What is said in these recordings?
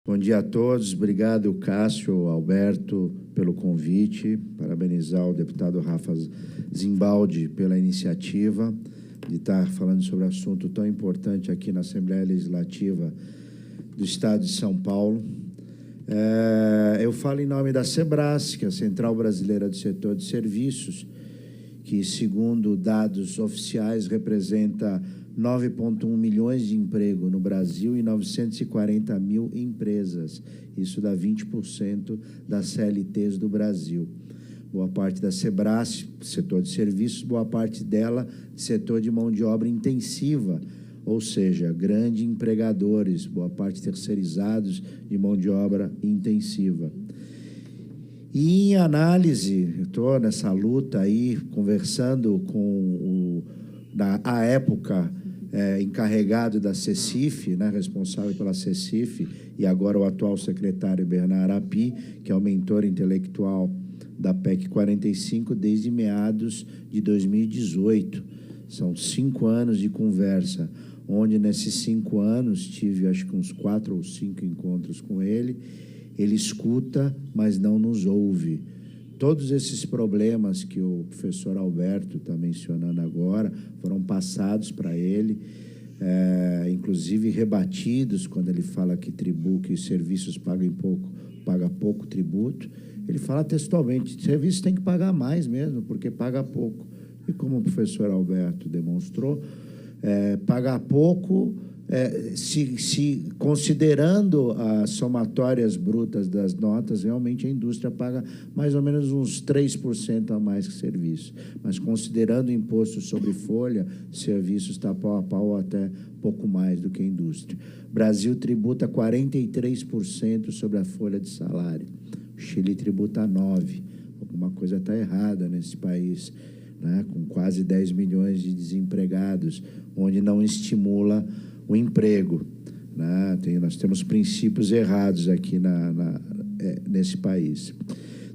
Bom dia a todos. Obrigado, Cássio, Alberto, pelo convite. Parabenizar o deputado Rafa Zimbaldi pela iniciativa de estar falando sobre um assunto tão importante aqui na Assembleia Legislativa do Estado de São Paulo. Eu falo em nome da Sebras, que é a Central Brasileira do Setor de Serviços, que, segundo dados oficiais, representa 9,1 milhões de emprego no Brasil e 940 mil empresas. Isso dá 20% das CLTs do Brasil. Boa parte da Sebras, setor de serviços, boa parte dela, setor de mão de obra intensiva, ou seja, grandes empregadores, boa parte terceirizados de mão de obra intensiva. E em análise, eu estou nessa luta aí, conversando com à época, encarregado da CECIF, né, responsável pela CECIF, e agora o atual secretário Bernardo Api, que é o mentor intelectual da PEC 45 desde meados de 2018. São 5 anos de conversa, onde nesses 5 anos tive acho que uns 4 ou 5 encontros com ele. Ele escuta, mas não nos ouve. Todos esses problemas que o professor Alberto está mencionando agora foram passados para ele, inclusive rebatidos quando ele fala que os serviços paga pouco tributo. Ele fala textualmente, serviço tem que pagar mais mesmo, porque paga pouco. E como o professor Alberto demonstrou, pagar pouco, se considerando as somatórias brutas das notas, realmente a indústria paga mais ou menos uns 3% a mais que serviço. Mas considerando o imposto sobre folha, serviços está pau a pau até pouco mais do que a indústria. O Brasil tributa 43% sobre a folha de salário. O Chile tributa 9%. Alguma coisa está errada nesse país, né? Com quase 10 milhões de desempregados, onde não estimula o emprego, né? Nós temos princípios errados aqui nesse país.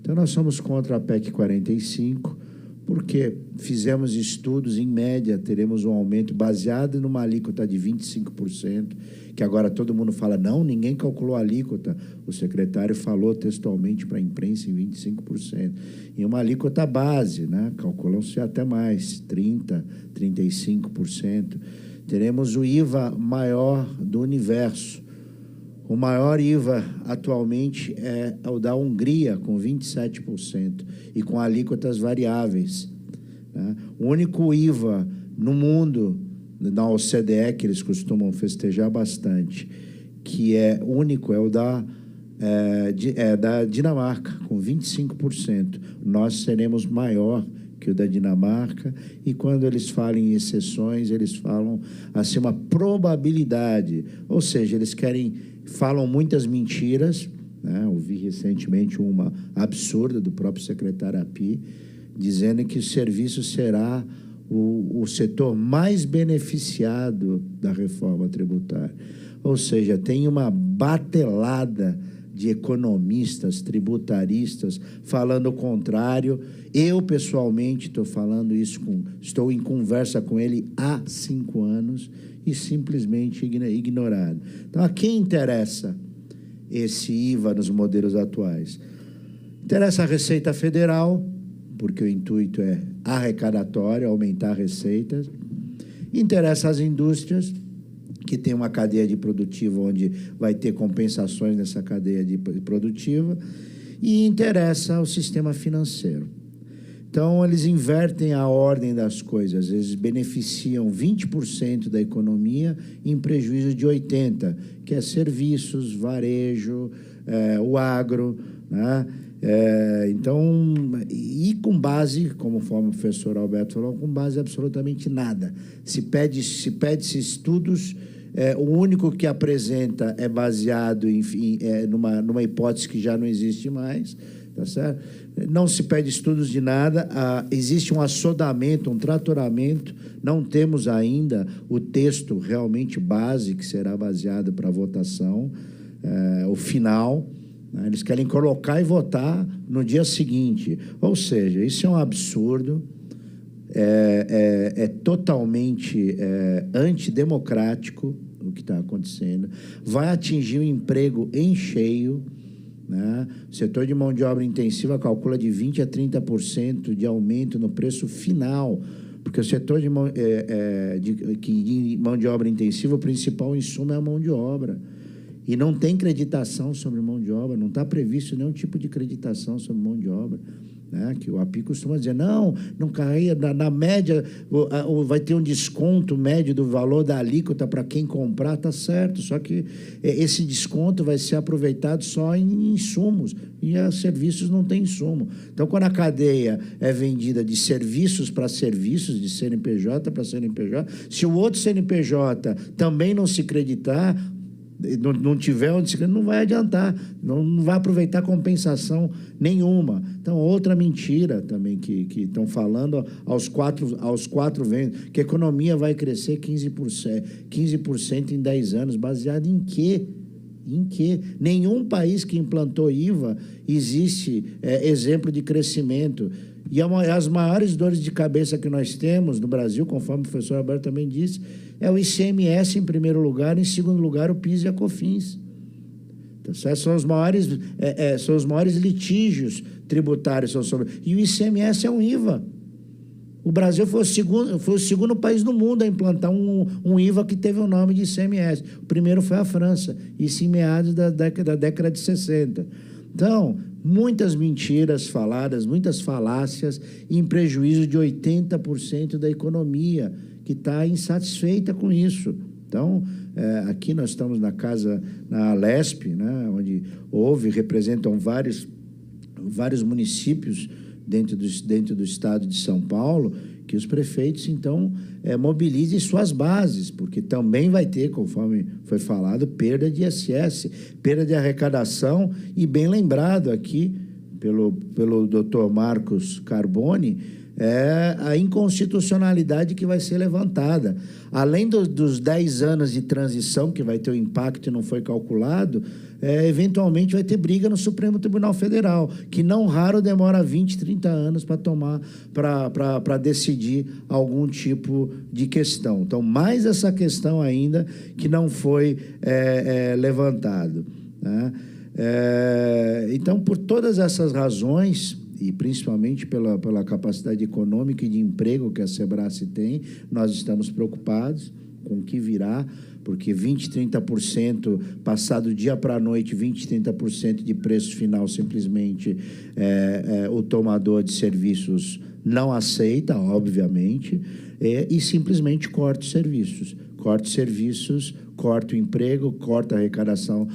Então, nós somos contra a PEC 45, porque fizemos estudos, em média, teremos um aumento baseado numa alíquota de 25%, que agora todo mundo fala, não, ninguém calculou a alíquota. O secretário falou textualmente para a imprensa em 25%. E uma alíquota base, né? Calculam-se até mais, 30%, 35%. Teremos o IVA maior do universo. O maior IVA atualmente é o da Hungria, com 27%, e com alíquotas variáveis, né? O único IVA no mundo, na OCDE, que eles costumam festejar bastante, que é único, é o da Dinamarca, com 25%. Nós seremos maior que o da Dinamarca, e quando eles falam em exceções, eles falam assim uma probabilidade, ou seja, eles falam muitas mentiras, né? Ouvi recentemente uma absurda do próprio secretário Api, dizendo que o serviço será o setor mais beneficiado da reforma tributária. Ou seja, tem uma batelada de economistas, tributaristas, falando o contrário. Eu, pessoalmente, estou falando isso, estou em conversa com ele há 5 anos e simplesmente ignorado. Então, a quem interessa esse IVA nos modelos atuais? Interessa a Receita Federal, porque o intuito é arrecadatório, aumentar receitas. Interessa às indústrias, que tem uma cadeia de produtiva onde vai ter compensações nessa cadeia de produtiva, e interessa ao sistema financeiro. Então, eles invertem a ordem das coisas, eles beneficiam 20% da economia em prejuízo de 80%, que é serviços, varejo, o agro, né? Então, e com base, como o professor Alberto falou, com base absolutamente nada. Se pede-se estudos, o único que apresenta é baseado numa hipótese que já não existe mais, tá certo? Não se pede estudos de nada, existe um assodamento, um tratoramento, não temos ainda o texto realmente base que será baseado para a votação, o final. Eles querem colocar e votar no dia seguinte. Ou seja, isso é um absurdo, é totalmente antidemocrático. o que está acontecendo, vai atingir o emprego em cheio, né? O setor de mão de obra intensiva calcula de 20% a 30% de aumento no preço final, porque o setor de mão de obra intensiva, o principal insumo é a mão de obra. E não tem creditação sobre mão de obra, não está previsto nenhum tipo de creditação sobre mão de obra, né? Que o API costuma dizer, não caia, na média, vai ter um desconto médio do valor da alíquota para quem comprar, está certo, só que esse desconto vai ser aproveitado só em insumos, e os serviços não têm insumo. Então, quando a cadeia é vendida de serviços para serviços, de CNPJ para CNPJ, se o outro CNPJ também não se creditar, não tiver onde se... não vai adiantar, não vai aproveitar compensação nenhuma. Então, outra mentira também que estão falando aos quatro ventos, que a economia vai crescer 15% em 10 anos, baseado em quê? Em que nenhum país que implantou IVA existe exemplo de crescimento. E as maiores dores de cabeça que nós temos no Brasil, conforme o professor Alberto também disse, é o ICMS em primeiro lugar, em segundo lugar o PIS e a COFINS. Tá certo? São os maiores litígios tributários. E o ICMS é um IVA. O Brasil foi o segundo país do mundo a implantar um IVA que teve o nome de ICMS. O primeiro foi a França, isso em meados da década de 60. Então, muitas mentiras faladas, muitas falácias, em prejuízo de 80% da economia, que está insatisfeita com isso. Então, aqui nós estamos na Alesp, né, onde representam vários municípios dentro do estado de São Paulo, que os prefeitos, então, mobilizem suas bases, porque também vai ter, conforme foi falado, perda de ISS, perda de arrecadação, e bem lembrado aqui pelo doutor Marcos Carboni, a inconstitucionalidade que vai ser levantada. Além dos 10 anos de transição, que vai ter o impacto e não foi calculado, eventualmente vai ter briga no Supremo Tribunal Federal, que não raro demora 20, 30 anos para decidir algum tipo de questão. Então, mais essa questão ainda que não foi levantado, né? Então, por todas essas razões, e principalmente pela capacidade econômica e de emprego que a Sebrae tem, nós estamos preocupados com o que virá, porque 20%, 30%, passado dia para a noite, 20%, 30% de preço final, simplesmente o tomador de serviços não aceita, obviamente, e simplesmente corta os serviços. Corta os serviços, corta o emprego, corta a arrecadação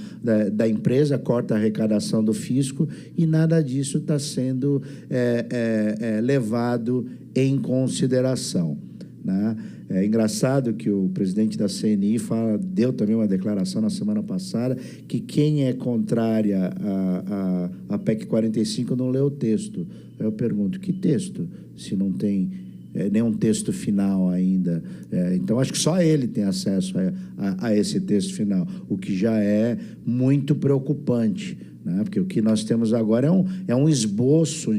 da empresa, corta a arrecadação do fisco, e nada disso está sendo levado em consideração, né? É engraçado que o presidente da CNI deu também uma declaração na semana passada que quem é contrária à PEC 45 não leu o texto. Eu pergunto, que texto? Se não tem nenhum texto final ainda. Então, acho que só ele tem acesso a esse texto final, o que já é muito preocupante, né? Porque o que nós temos agora é um esboço,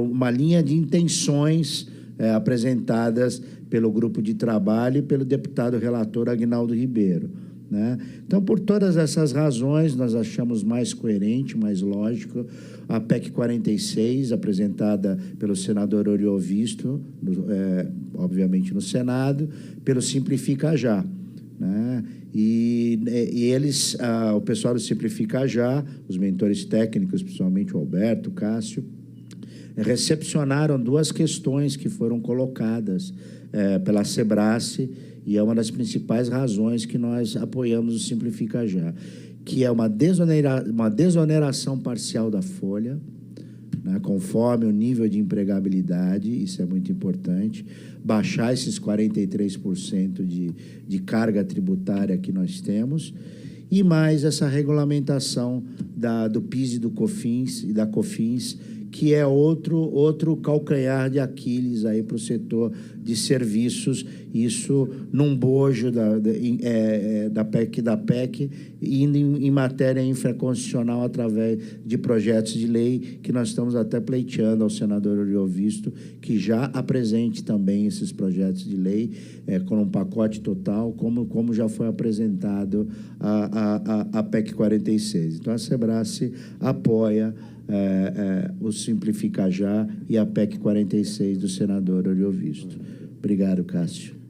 uma linha de intenções apresentadas pelo grupo de trabalho e pelo deputado relator Aguinaldo Ribeiro, né? Então, por todas essas razões, nós achamos mais coerente, mais lógico, a PEC 46, apresentada pelo senador Oriovisto, obviamente no Senado, pelo Simplifica Já, né? E eles, o pessoal do Simplifica Já, os mentores técnicos, principalmente o Alberto, o Cássio, recepcionaram duas questões que foram colocadas pela Sebrae, e é uma das principais razões que nós apoiamos o Simplifica Já, que é uma desoneração parcial da folha, né, conforme o nível de empregabilidade, isso é muito importante, baixar esses 43% de carga tributária que nós temos, e mais essa regulamentação do PIS e do COFINS e da COFINS, que é outro calcanhar de Aquiles aí para o setor de serviços, isso num bojo da PEC, indo em matéria infraconstitucional através de projetos de lei que nós estamos até pleiteando ao senador Oriovisto, que já apresente também esses projetos de lei com um pacote total, como já foi apresentado a PEC 46. Então, a Sebrae apoia o Simplifica Já e a PEC 46 do senador Oriovisto. Obrigado, Cássio.